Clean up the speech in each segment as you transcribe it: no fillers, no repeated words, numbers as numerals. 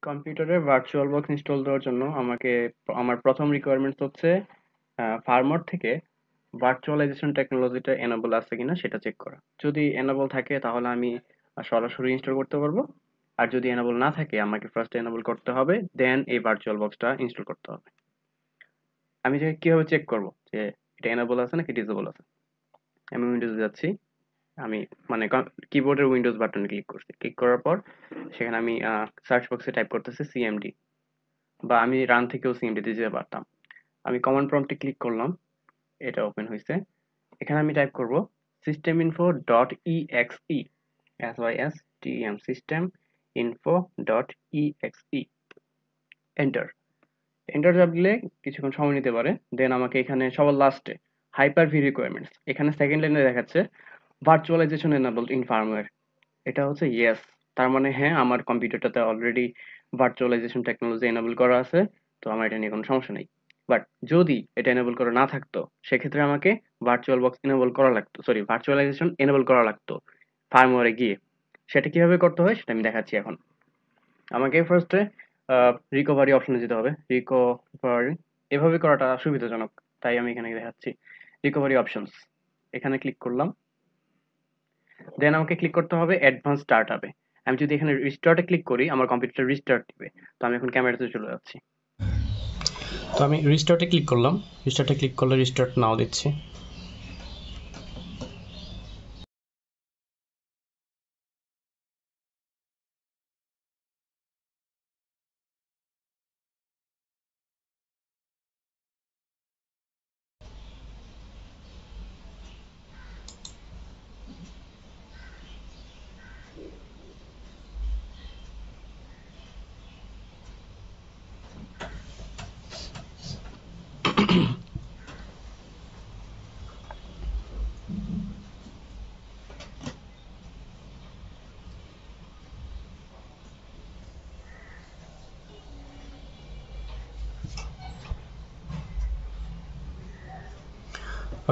কম্পিউটারে virtual box install দেওয়ার জন্য আমাকে আমার প্রথম রিকোয়ারমেন্টস হচ্ছে ফার্মর থেকে ভার্চুয়ালাইজেশন টেকনোলজিটা এনেবল আছে কিনা সেটা চেক করা। যদি এনেবল থাকে তাহলে আমি সরাসরি ইনস্টল করতে পারবো। আর যদি এনেবল না থাকে আমাকে ফার্স্ট এনেবল করতে হবে, দেন এই ভার্চুয়াল বক্সটা ইনস্টল করতে হবে। আমি যে কিভাবে চেক করব যে এটা এনেবল আছে নাকি ডিসেবল আছে? আমি উইন্ডোজে যাচ্ছি। আমি মানে কিবোর্ডের উইন্ডোজ বাটনে ক্লিক করছি, ক্লিক করার পর সেখানে আমি সার্চ বক্সে টাইপ করতেছি সিএমডি, বা আমি রান থেকেও সিএমডি তে যেতে পারতাম। আমি কমান্ড প্রম্পটে ক্লিক করলাম, এটা ওপেন হয়েছে। এখানে আমি টাইপ করব systeminfo.exe, SYSTEM, systeminfo.exe, enter. Enter চাপ দিলে কিছুক্ষণ সময় নিতে পারে। দেন আমাকে এখানে সবার লাস্টে হাইপার ভি রিকোয়ারমেন্টস, এখানে সেকেন্ড লাইনে দেখাচ্ছে ভার্চুয়ালাইজেশন এনাবলড ইন ফার্মওয়্যার। এটা হচ্ছে ইয়েস, তার মানে হ্যাঁ, আমার কম্পিউটারটাতে অলরেডি ভার্চুয়ালাইজেশন টেকনোলজি এনাবল করা আছে, তো আমার এটা নিয়ে কোনো সমস্যা নেই। বাট যদি এটা এনাবল করা না থাকতো, সেক্ষেত্রে আমাকে ভার্চুয়াল বক্স এনাবল করা লাগতো, সরি ভার্চুয়ালাইজেশন এনাবল করা লাগতো ফার্মওয়্যারে গিয়ে। সেটা কিভাবে করতে হয় সেটা আমি দেখাচ্ছি এখন। আমাকে ফার্স্টে রিকভারি অপশনে যেতে হবে। রিকভারি এভাবে করাটা সুবিধাজনক, তাই আমি এখানে দেখাচ্ছি রিকভারি অপশনস। এখানে ক্লিক করলাম, দেন আমাকে ক্লিক করতে হবে অ্যাডভান্স স্টার্ট আপে। আমি যদি এখানে রিস্টার্টে ক্লিক করি আমার কম্পিউটার রিস্টার্ট দিবে। তো আমি এখন ক্যামেরাতে চলে যাচ্ছি। তো আমি রিস্টার্টে ক্লিক করলাম, রিস্টার্টে ক্লিক করলে রিস্টার্ট নাও দিচ্ছি।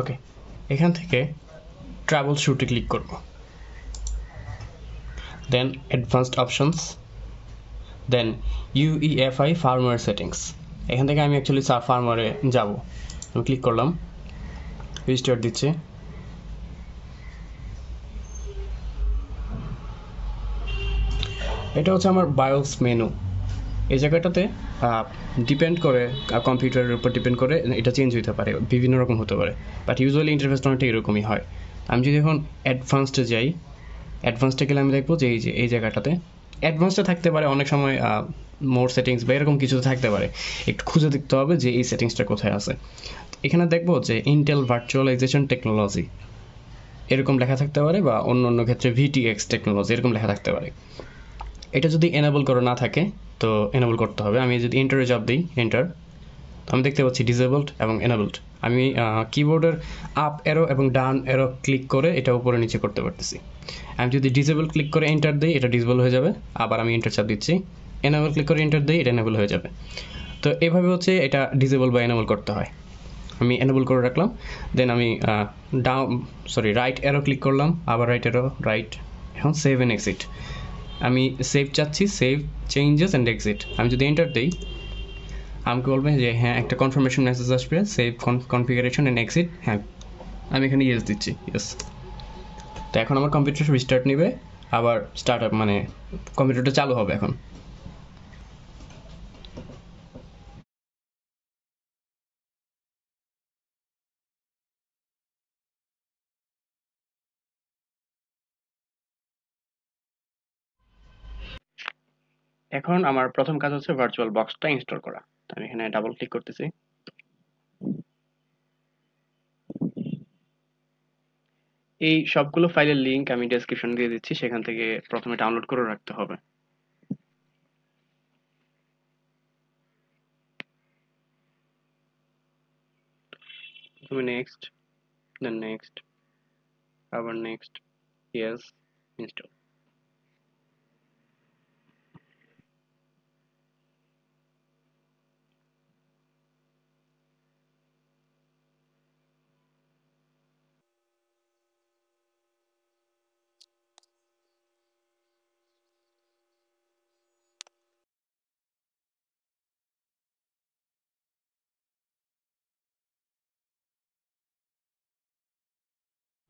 ওকে, এখান থেকে ট্রাবল শুটে ক্লিক করব, দেন অ্যাডভান্সড অপশনস, দেন ইউইএফআই ফার্মওয়্যার সেটিংস। এখান থেকে আমি অ্যাকচুয়ালি ফার্মওয়্যারে যাব। আমি ক্লিক করলাম, রিস্টার্ট দিচ্ছে। এটা হচ্ছে আমার বায়োস মেনু। এই জায়গাটাতে ডিপেন্ড করে, কম্পিউটারের উপর ডিপেন্ড করে এটা চেঞ্জ হতে পারে, বিভিন্ন রকম হতে পারে, বাট ইউজুয়ালি ইন্টারফেসটা অনেকটা এরকমই হয়। আমি যদি এখন অ্যাডভান্সডে যাই, অ্যাডভান্সডে গেলে আমি দেখবো যে এই জায়গাটাতে অ্যাডভান্সটা থাকতে পারে, অনেক সময় মোর সেটিংস বা এরকম কিছু থাকতে পারে। একটু খুঁজে দেখতে হবে যে এই সেটিংসটা কোথায় আছে। এখানে দেখবো যে ইন্টেল ভার্চুয়ালাইজেশন টেকনোলজি এরকম লেখা থাকতে পারে, বা অন্য অন্য ক্ষেত্রে ভিটিএক্স টেকনোলজি এরকম লেখা থাকতে পারে। এটা যদি এনেবল করা না থাকে তো এনেবল করতে হবে। আমি যদি এন্টারে চাপ দিই, এন্টার, তো আমি দেখতে পাচ্ছি ডিসেবলড এবং এনেবলড। আমি কিবোর্ডের আপ এরো এবং ডান এরো ক্লিক করে এটা উপরে নিচে করতে পারতেছি। আমি যদি ডিসেবল ক্লিক করে এন্টার দিই এটা ডিসেবল হয়ে যাবে, আবার আমি এন্টার চাপ দিচ্ছি, এনেবল ক্লিক করে এন্টার দিই এটা এনেবল হয়ে যাবে। তো এভাবে হচ্ছে এটা ডিসেবল বা এনেবল করতে হয়। আমি এনেবল করে রাখলাম, দেন আমি ডাউন সরি রাইট এরো ক্লিক করলাম, আবার রাইট এরো, রাইট। এখন সেভ এন্ড এক্সিট, আমি সেভ চাচ্ছি, সেভ চেঞ্জেস অ্যান্ড এক্সিট। আমি যদি এন্টার দিই আমাকে বলবে যে হ্যাঁ একটা কনফার্মেশন মেসেজ আসবে, সেভ কনফিগারেশন অ্যান্ড এক্সিট। হ্যাঁ, আমি এখানে ইয়েস দিচ্ছি, ইয়েস। তো এখন আমার কম্পিউটার রিস্টার্ট নেবে, আবার স্টার্ট আপ মানে কম্পিউটারটা চালু হবে এখন। এখন আমার প্রথম কাজ হচ্ছে ভার্চুয়াল বক্সটা ইনস্টল করা। তো আমি এখানে ডাবল ক্লিক করতেছি। এই সবগুলো ফাইলের লিংক আমি ডেসক্রিপশন দিয়ে দিচ্ছি, সেখান থেকে প্রথমে ডাউনলোড করে রাখতে হবে। তুমি নেক্সট, দেন নেক্সট, আবার নেক্সট, ইয়েস, ইনস্টল।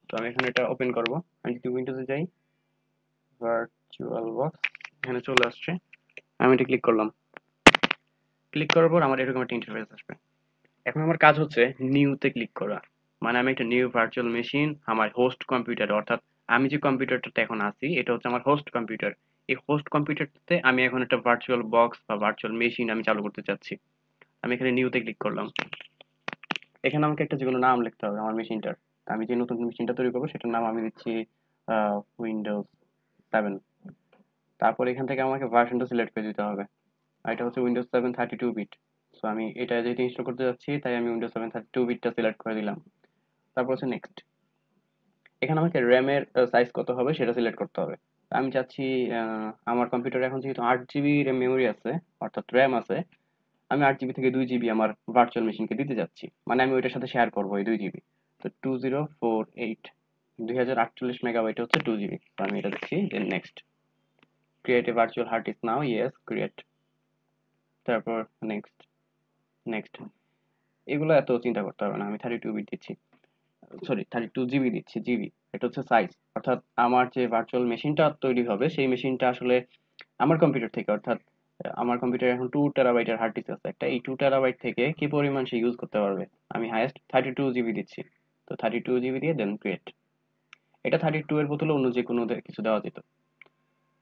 তো আমি এখন এটা ওপেন করব। আমি যদি উইন্ডোজে যাই, ভার্চুয়াল বক্স এখানে চলে আসছে, আমি এটা ক্লিক করলাম। ক্লিক করার পর আমার এরকম একটা ইন্টারফেস আসবে। এখন আমার কাজ হচ্ছে নিউতে ক্লিক করা। মানে আমি একটা নিউ ভার্চুয়াল মেশিন আমার হোস্ট কম্পিউটার, অর্থাৎ আমি যে কম্পিউটারটাতে এখন আছি এটা হচ্ছে আমার হোস্ট কম্পিউটার। এই হোস্ট কম্পিউটারটাতে আমি এখন একটা ভার্চুয়াল বক্স বা ভার্চুয়াল মেশিন আমি চালু করতে চাচ্ছি। আমি এখানে নিউতে ক্লিক করলাম। এখানে আমাকে একটা যেকোনো নাম লিখতে হবে আমার মেশিনটার। আমি যে নতুন মেশিনটা তৈরি করবো সেটার নাম আমি দিচ্ছি উইন্ডোজ 7। তারপর এখান থেকে আমাকে ভার্সনটা সিলেক্ট করে দিতে হবে। আর এটা হচ্ছে উইন্ডোজ 7 32 বিট। সো আমি এটা যেহেতু ইনস্টল করতে যাচ্ছি তাই আমি উইন্ডোজ 7 32 বিটটা সিলেক্ট করে দিলাম। তারপর হচ্ছে নেক্সট। এখানে আমাকে র্যামের সাইজ কত হবে সেটা সিলেক্ট করতে হবে। আমি চাচ্ছি আমার কম্পিউটারে এখন যেহেতু 8 জিবি মেমোরি আছে, অর্থাৎ র্যাম আছে, আমি 8 জিবি থেকে 2 জিবি আমার ভার্চুয়াল মেশিনকে দিতে যাচ্ছি। মানে আমি ওইটার সাথে শেয়ার করবো এই 2 জিবি। তো 2048, 2048 মেগাবাইট হচ্ছে 2 জিবি। তো আমি এটা দিচ্ছি, then next. Create a virtual hard disk now, yes create. তারপর নেক্সট, নেক্সট। এগুলো এত চিন্তা করতে হবে না, আমি 32 বিট দিচ্ছি, সরি 32 জিবি দিচ্ছি, জিবি। এটা হচ্ছে সাইজ, অর্থাৎ আমার যে ভার্চুয়াল মেশিনটা তৈরি হবে সেই মেশিনটা আসলে আমার কম্পিউটার থেকে, অর্থাৎ আমার কম্পিউটারে এখন 2 টেরাবাইটের হার্ড ডিস্ক আছে একটা, এই 2 টেরাবাইট থেকে কি পরিমাণ সে ইউজ করতে পারবে। আমি হাইয়েস্ট 32 জিবি দিচ্ছি। তো 32 জিবি দিয়ে দেন ক্রিয়েট। এটা 32 এর বদলে অন্য যে কোনো কিছু দেওয়া যেত।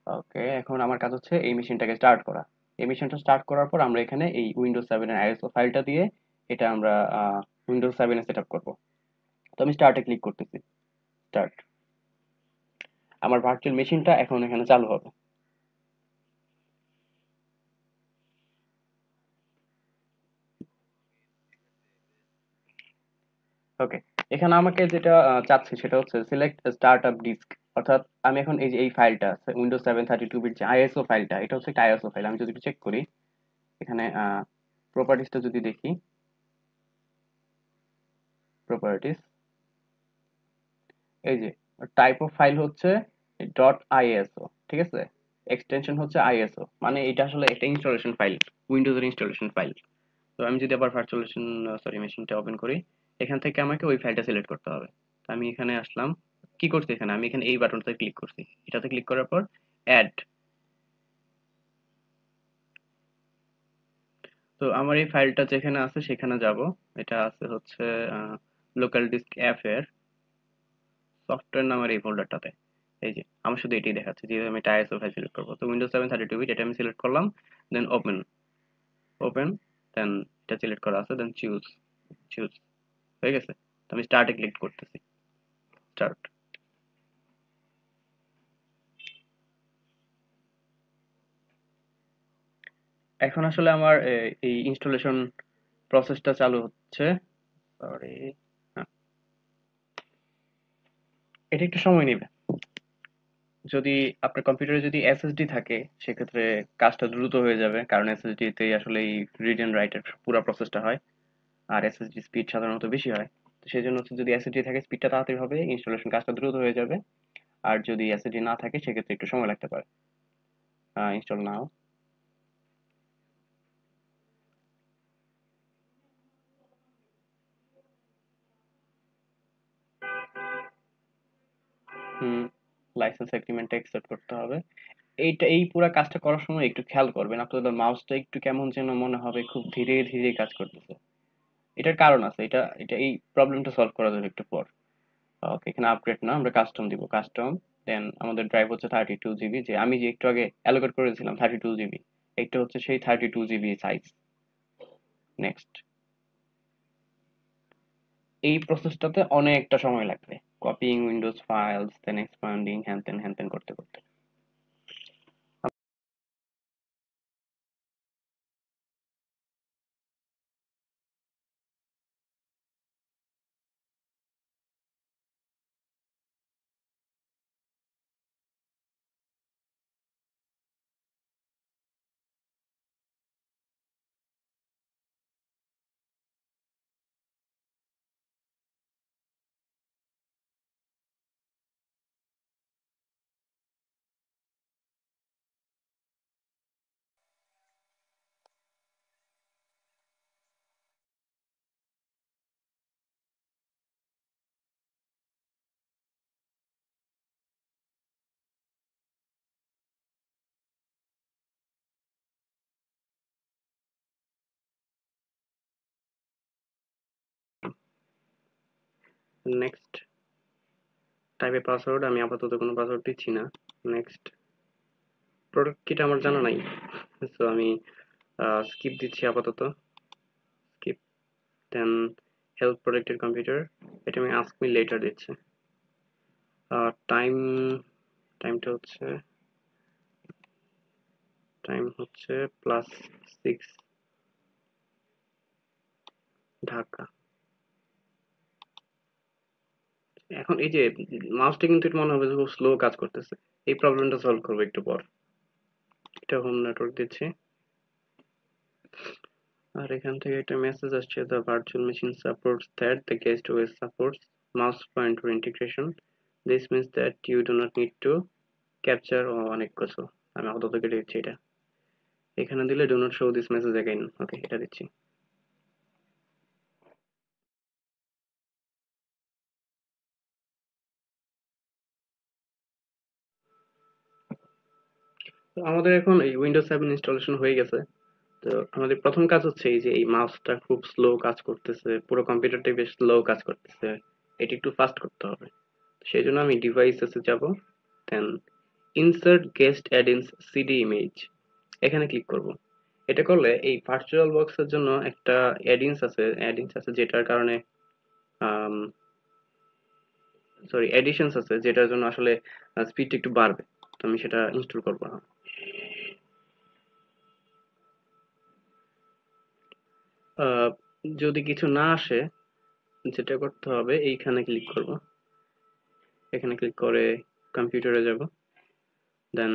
ওকে, এখন আমার কাজ হচ্ছে এই মেশিনটাকে স্টার্ট করা। এই মেশিনটা স্টার্ট করার পর আমরা এখানে এই উইন্ডোজ 7 এর আইএসও ফাইলটা দিয়ে এটা আমরা উইন্ডোজ 7 এ সেট আপ করবো। তো আমি স্টার্টে ক্লিক করতেছি। স্টার্ট। আমার ভার্চুয়াল মেশিনটা এখন এখানে চালু হবে। ওকে, এখানে আমাকে যেটা চাচ্ছে সেটা হচ্ছে সিলেক্ট স্টার্ট আপ ডিস্ক। অর্থাৎ আমি এখন এই যে এই ফাইলটা আছে উইন্ডোজ 7 32 বিট যে আইএসও ফাইলটা, এটা হচ্ছে একটা আইএসও ফাইল। আমি যদি একটু চেক করি এখানে প্রপার্টিসটা যদি দেখি, প্রপার্টিস, এই যে টাইপ অফ ফাইল হচ্ছে ডট আইএসও, ঠিক আছে। এক্সটেনশন হচ্ছে আইএসও, মানে এটা আসলে একটা ইনস্টলেশন ফাইল, উইন্ডোজের ইনস্টলেশন ফাইল। তো আমি যদি আবার ভার্চুয়ালেশন সরি মেশিনটা ওপেন করি, এখান থেকে আমাকে ওই ফাইলটা সিলেক্ট করতে হবে। তো আমি এখানে আসলাম, কি করছি এখানে আমি এখানে এই বাটনটাতে ক্লিক করছি, এটাতে ক্লিক করার পর অ্যাড। তো আমার এই ফাইলটা যেখানে আছে সেখানে যাব। এটা আছে হচ্ছে লোকাল ডিস্ক অ্যাপ এর সফটওয়্যার নামের এই ফোল্ডারটাতে। এই যে আমার শুধু এটাই দেখাচ্ছে যে আমি এটা আইএসও ফাইল সিলেক্ট করবো। তো উইন্ডোজ 7 32 বিট এটা আমি সিলেক্ট করলাম, দেন ওপেন। ওপেন, দেন এটা সিলেক্ট করা আছে, দেন চুজ। চুজ হয়ে গেছে। তো আমি স্টার্টে ক্লিক করতেছি। স্টার্ট। এখন আসলে আমার এই ইনস্টলেশন প্রসেসটা চালু হচ্ছে। সরি, হ্যাঁ, এটা একটু সময় নেবে। যদি আপনার কম্পিউটারে যদি এসএসডি থাকে সেক্ষেত্রে কাজটা দ্রুত হয়ে যাবে, কারণ এসএসডি তে আসলে এই রিড এন্ড রাইটের পুরো প্রসেসটা হয়। আর এসএসডি স্পিড সাধারণত বেশি হয়। তো সেই জন্য হচ্ছে যদি এসএসডি থাকে স্পিডটা তাড়াতাড়ি হবে, ইনস্টলেশন কাজটা দ্রুত হয়ে যাবে। আর যদি এসএসডি না থাকে সেক্ষেত্রে একটু সময় লাগতে পারে। ইনস্টল নাও। হুম, লাইসেন্স এগ্রিমেন্টটা অ্যাকসেপ্ট করতে হবে। এই পুরা কাজটা করার সময় একটু খেয়াল করবেন আপনাদের মাউসটা একটু কেমন যেন মনে হবে খুব ধীরে ধীরে কাজ করতেছে। এটার কারণ আছে, এটা এই প্রবলেমটা সলভ করা যাবে একটু পর। ওকে, এখানে আপগ্রেড না, আমরা কাস্টম দিব, কাস্টম। দেন আমাদের ড্রাইভ হচ্ছে 32 জিবি, যে আমি যে একটু আগে অ্যালোকেট করেছিলাম 32 জিবি, এইটা হচ্ছে সেই 32 জিবি সাইজ। নেক্সট। এই প্রসেসটাতে অনেকটা সময় লাগবে, কপিং উইন্ডোজ ফাইলস, দেন এক্সপান্ডিং, হ্যান ত্যান করতে করতে। নেক্সট, টাইপে পাসওয়ার্ড, আমি আপাতত কোনো পাসওয়ার্ড দিচ্ছি না। নেক্সট, প্রোডাক্ট কিটা আমার জানা নাই, সো আমি স্কিপ দিচ্ছি আপাতত, স্কিপ। দেন হেল্প প্রোডাক্টের কম্পিউটার, এটা আমি আস্ক মি লেটার দিচ্ছি। টাইম, টাইমটা হচ্ছে +6 ঢাকা। এখন এই যে মাউসটা কিন্তু এটা মনে হবে যে খুব স্লো কাজ করতেছে, এই প্রবলেমটা সলভ করবো একটু পর। এটা হোম নেটওয়ার্ক দিচ্ছি, আর এখান থেকে একটা মেসেজ আসছে, the virtual machine supports that the guest OS supports mouse pointer integration, this means that you do not need to capture, ও অনেক কিছু। আমি আপাতত কেটে দিচ্ছি এটা, এখানে দিলে do not show this message again, okay এটা দিচ্ছি। তো আমাদের এখন এই উইন্ডোজ 7 ইনস্টলেশন হয়ে গেছে। তো আমাদের প্রথম কাজ হচ্ছে এই যে এই মাউসটা খুব স্লো কাজ করতেছে, পুরো কম্পিউটারটাই বেশ স্লো কাজ করতেছে, এটি একটু ফাস্ট করতে হবে। সেই জন্য আমি ডিভাইসেসে যাব, then insert guest additions CD image, এখানে ক্লিক করব। এটা করলে এই ভার্চুয়াল বক্সের জন্য একটা অ্যাডিনস আছে যেটার কারণে সরি এডিশনস আছে যেটার জন্য আসলে স্পিডটা একটু বাড়বে। তো আমি সেটা ইনস্টল করব না। আহ, যদি কিছু না আসে, যেটা করতে হবে এইখানে ক্লিক করব, এখানে ক্লিক করে কম্পিউটারে যাব, দেন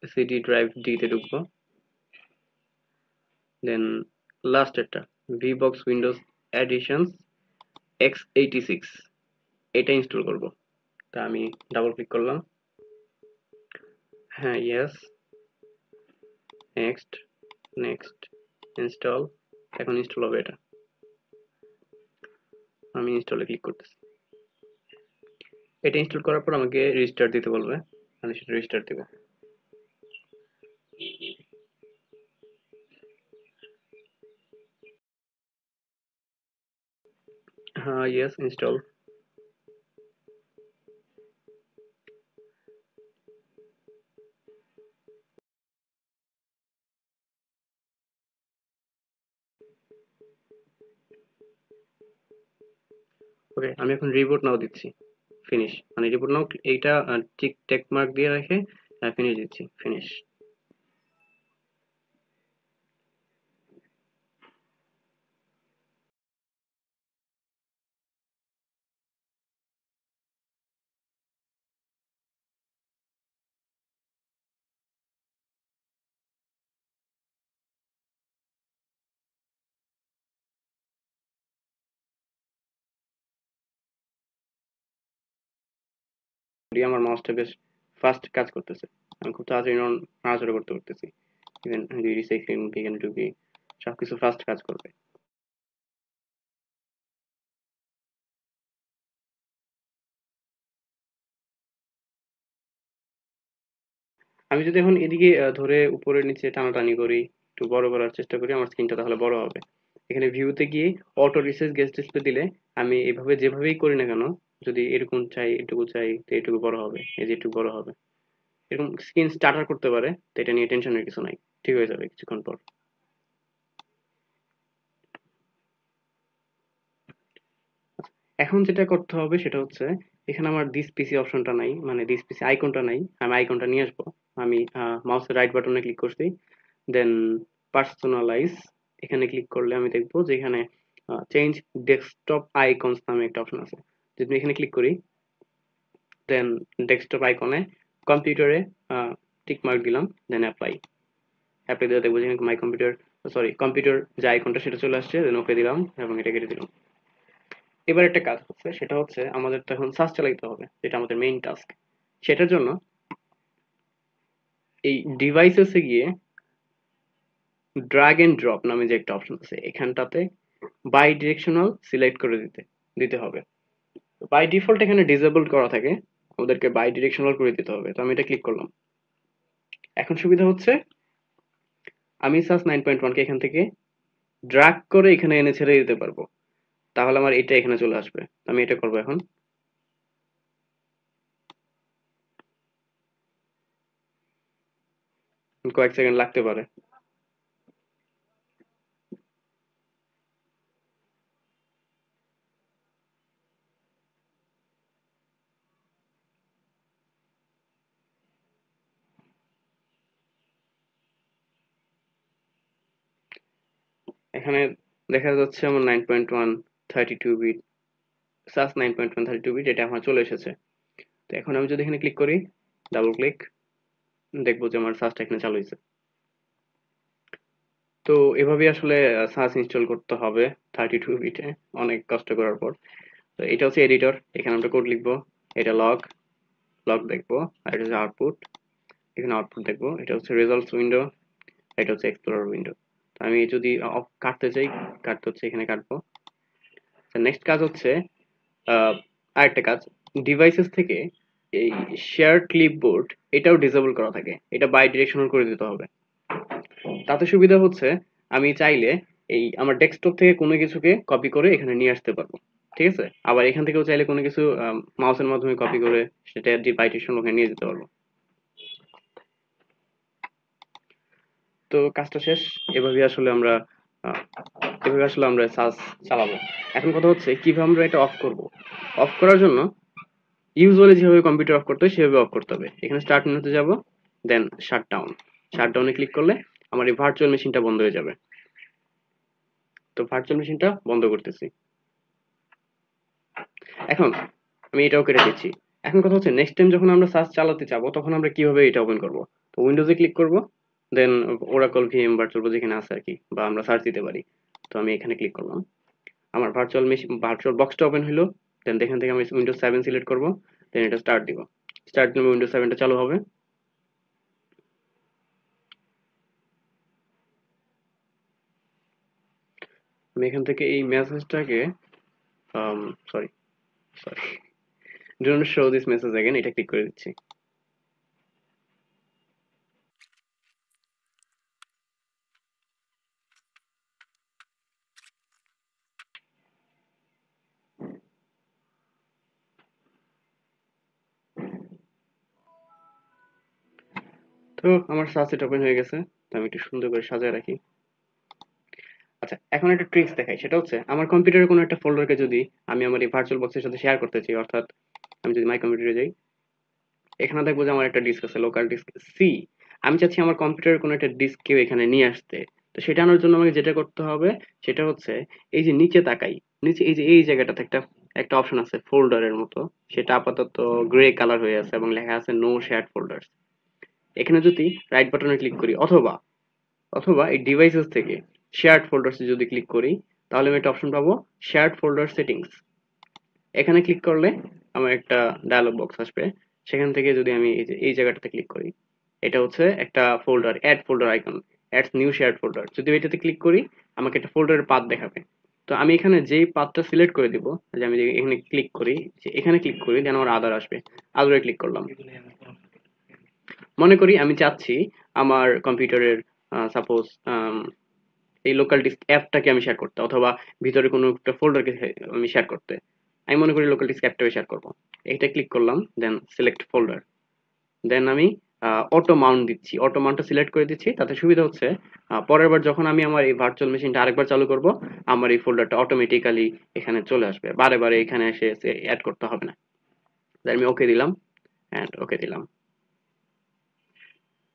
সিডি ড্রাইভ ডিতে ঢুকবো, দেন লাস্ট একটা ভিবক্স উইন্ডোজ এডিশনস x86, এটা ইনস্টল করব। তা আমি ডাবল ক্লিক করলাম, হ্যাঁ ইয়েস, নেক্সট, নেক্সট, ইনস্টল, এখন ইনস্টল হবে এটা, আমি ইনস্টলে ক্লিক করতেছি। এটা ইনস্টল করার পর আমাকে রিস্টার্ট দিতে বলবে, আমি সেটা রিস্টার্ট দেব। হ্যাঁ ইয়েস, ইনস্টল। ওকে, আমি এখন রিবুট নাও দিচ্ছি, ফিনিশ, মানে রিবুট নাও এইটা ঠিক টেক মার্ক দিয়ে রেখে ফিনিশ দিচ্ছি, ফিনিশ। আমার মাউসটা বেশ ফাস্ট কাজ করতেছে, আমি খুব তাড়াতাড়ি নাড়াচাড়া করতে পারতেছি, ইভেন রিসাইক্লিং এখানে ঢুকি, সবকিছু ফাস্ট কাজ করবে। আমি যদি এখন এদিকে ধরে উপরে নিচে টানাটানি করি, একটু বড় করার চেষ্টা করি, আমার স্ক্রিনটা তাহলে বড় হবে। এখানে ভিউতে গিয়ে অটো রিসাইজ গেস্ট ডিসপ্লে দিলে আমি এভাবে যেভাবেই করি না কেন, যদি এরকম চাই এটুকু চাই তো এটুকু বড় হবে, এই যে এটুকু বড় হবে, এরকম স্ক্রিন স্টার্টার করতে পারে, তো এটা নিয়ে টেনশনের কিছু নাই, ঠিক হয়ে যাবে কিছুক্ষণ পর। এখন যেটা করতে হবে সেটা হচ্ছে, এখানে আমার দিস পিসি অপশনটা নাই, মানে দিস পিসি আইকনটা নাই, আমি আইকনটা নিয়ে আসবো। আমি মাউসের রাইট বাটনে ক্লিক করছি, দেন পার্সোনালাইজ, এখানে ক্লিক করলে আমি দেখবো যে এখানে চেঞ্জ ডেস্কটপ আইকনস নামে একটা অপশন আছে, যদি আমি এখানে ক্লিক করি, দেন ডেস্কটপ আইকনে কম্পিউটারে টিক মার্ক দিলাম, দেন অ্যাপ্লাই, অ্যাপ্লাই দিলে দেখবো যে মাই কম্পিউটার, সরি কম্পিউটার যে আইকনটা সেটা চলে আসছে, দেন ওকে দিলাম এবং এটা কেটে দিলাম। এবার একটা কাজ হচ্ছে, সেটা হচ্ছে আমাদের তো এখন সার্চ চালাইতে হবে, যেটা আমাদের মেইন টাস্ক। সেটার জন্য এই ডিভাইসেসে গিয়ে ড্র্যাগ এন্ড ড্রপ নামে যে একটা অপশন আছে, এখানটাতে বাই ডিরেকশনাল সিলেক্ট করে দিতে দিতে হবে। বাই ডিফল্ট এখানে ডিসেবল করা থাকে, ওদেরকে বাই ডিরেকশনাল করে দিতে হবে, তো আমি এটা ক্লিক করলাম। এখন সুবিধা হচ্ছে আমি সাস 9.1 কে এখান থেকে ড্র্যাগ করে এখানে এনে ছেড়ে দিতে পারবো। তাহলে আমার এটা এখানে চলে আসবে। আমি এটা করব এখন। কয়েক সেকেন্ড লাগতে পারে। এখানে দেখা যাচ্ছে আমার 9.1 32 বিট, সাস 9.1 32 বিট, এটা আমার চলে এসেছে। তো এখন আমি যদি এখানে ক্লিক করি, ডাবল ক্লিক, দেখবো যে আমার সাসটা এখানে চালু হয়েছে। তো এভাবেই আসলে সাস ইনস্টল করতে হবে 32 বিটে, অনেক কষ্ট করার পর। তো এটা হচ্ছে এডিটর, এখানে আমরা কোড লিখবো। এটা লগ, লগ দেখবো। আর এটা হচ্ছে আউটপুট, এখানে আউটপুট দেখবো। এটা হচ্ছে রেজাল্টস উইন্ডো, এটা হচ্ছে এক্সপ্লোরার উইন্ডো। তো আমি যদি অফ কাটতে চাই, কাটতে হচ্ছে এখানে কাটবো। নেক্সট কাজ হচ্ছে আরেকটা কাজ, ডিভাইসেস থেকে এই শেয়ার ক্লিপবোর্ড এটাও ডিসেবল করা থাকে, এটা বাই ডিরেকশনাল করে দিতে হবে। তাতে সুবিধা হচ্ছে আমি চাইলে এই আমার ডেস্কটপ থেকে কোনো কিছুকে কপি করে এখানে নিয়ে আসতে পারবো, ঠিক আছে? আবার এখান থেকেও চাইলে কোনো কিছু মাউসের মাধ্যমে কপি করে সেটা বাই ডিরেকশনাল ওখানে নিয়ে যেতে পারবো। তো কাজটা শেষ। এভাবে আসলে আমরা আহ, এভাবে আসলে আমরা সার্চ চালাবো। এখন কথা হচ্ছে কিভাবে আমরা এটা অফ করব। অফ করার জন্য ইউজুয়ালি যেভাবে কম্পিউটার অফ করতে হয় সেভাবে অফ করতে হবে। এখানে স্টার্ট মেনুতে যাব, দেন শাটডাউন। শাটডাউনে ক্লিক করলে আমার এই ভার্চুয়াল মেশিনটা বন্ধ হয়ে যাবে। তো ভার্চুয়াল মেশিনটা বন্ধ করতেছি। এখন আমি এটাও কেটে দিচ্ছি। এখন কথা হচ্ছে নেক্সট টাইম যখন আমরা সার্চ চালাতে যাবো তখন আমরা কিভাবে এটা ওপেন করব। তো উইন্ডোজে ক্লিক করব, দেন ওরাকল ভিএম ভার্চুয়াল যেখানে আছে আর কি, বা আমরা সার্চ দিতে পারি। তো আমি এখানে ক্লিক করলাম, আমার ভার্চুয়াল মেশিন ভার্চুয়াল বক্সটা ওপেন হলো। দেন এখান থেকে আমি উইন্ডোজ 7 সিলেক্ট করব, দেন এটা স্টার্ট দিব। স্টার্ট দিলে উইন্ডোজ 7টা চালু হবে। আমি এখান থেকে এই মেসেজটাকে sorry sorry do not show this message again, এটা ক্লিক করে দিচ্ছি। তো আমার সার্চ ওপেন হয়ে গেছে। তো আমি একটু সুন্দর করে সাজিয়ে রাখি। আচ্ছা, এখন একটা ট্রিক্স দেখাই, সেটা হচ্ছে আমার কম্পিউটারের কোনো একটা ফোল্ডারকে যদি আমি আমার এই ভার্চুয়াল বক্সের সাথে শেয়ার করতে চাই, অর্থাৎ আমি যদি মাই কম্পিউটারে যাই, এখানে দেখবো যে আমার একটা ডিস্ক আছে, লোকাল ডিস্ক সি। আমি চাচ্ছি আমার কম্পিউটারের কোনো একটা ডিস্ক কেউ এখানে নিয়ে আসতে। তো সেটা আনার জন্য আমাকে যেটা করতে হবে সেটা হচ্ছে এই যে নিচে তাকাই, নিচে এই যে এই জায়গাটাতে একটা একটা অপশন আছে ফোল্ডারের মতো, সেটা আপাতত গ্রে কালার হয়ে আছে এবং লেখা আছে নো শেয়ার্ড ফোল্ডার। এখানে যদি রাইট বাটনে ক্লিক করি, অথবা অথবা এই ডিভাইসেস থেকে শেয়ার্ড ফোল্ডারসে যদি ক্লিক করি, তাহলে আমি একটা অপশন পাবো শেয়ার্ড ফোল্ডার সেটিংস। এখানে ক্লিক করলে আমার একটা ডায়লগ বক্স আসবে। সেখান থেকে যদি আমি এই যে এই জায়গাটাতে ক্লিক করি, এটা হচ্ছে একটা folder, add folder icon, add new shared folder. যদি এটাতে ক্লিক করি আমাকে একটা ফোল্ডারের পাথ দেখাবে। তো আমি এখানে যেই পাথটা সিলেক্ট করে দিব, যে আমি এখানে ক্লিক করি, যে এখানে ক্লিক করি, দেন আমার আদার আসবে, আদারে ক্লিক করলাম। মনে করি আমি চাচ্ছি আমার কম্পিউটারের সাপোজ এই লোকাল ডিস্ক অ্যাপটাকে আমি শেয়ার করতে, অথবা ভিতরে কোনো একটা ফোল্ডারকে আমি শেয়ার করতে। আমি মনে করি লোকাল ডিস্ক অ্যাপটাকে শেয়ার করবো। এটা ক্লিক করলাম, দেন সিলেক্ট ফোল্ডার। দেন আমি অটো মাউন্ট দিচ্ছি, অটো মাউন্টটা সিলেক্ট করে দিচ্ছি। তাতে সুবিধা হচ্ছে পরের বার যখন আমি আমার এই ভার্চুয়াল মেশিনটা আরেকবার চালু করব, আমার এই ফোল্ডারটা অটোমেটিক্যালি এখানে চলে আসবে, বারে বারে এখানে এসে অ্যাড করতে হবে না। দেন আমি ওকে দিলাম, অ্যান্ড ওকে দিলাম।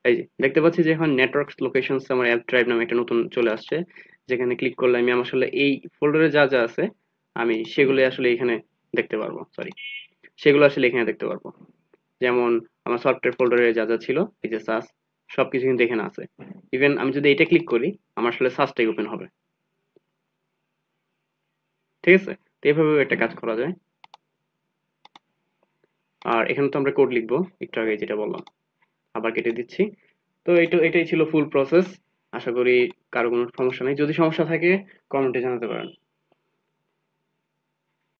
এই যে দেখতে পাচ্ছি যে এখন নেটওয়ার্ক লোকেশনস আমার অ্যাপ ড্রাইভ নামে একটা নতুন চলে আসছে, যেখানে ক্লিক করলে আমি আমার আসলে এই ফোল্ডারে যা যা আছে আমি সেগুলো আসলে এখানে দেখতে পারবো, সরি, সেগুলো আসলে এখানে দেখতে পারবো। যেমন আমার সফটওয়্যার ফোল্ডারে যা যা ছিল, এই যে সাস, সবকিছু কিন্তু এখানে আছে। ইভেন আমি যদি এটা ক্লিক করি আমার আসলে সাসটাই ওপেন হবে, ঠিক আছে? তো এইভাবেও একটা কাজ করা যায়। আর এখানে তো আমরা কোড লিখবো একটু আগে যেটা বললাম, আবার কেটে দিচ্ছি। তো এটাই ছিল ফুল প্রসেস। আশা করি কারো কোনো সমস্যা নেই। যদি সমস্যা থাকে কমেন্টে জানাতে পারেন।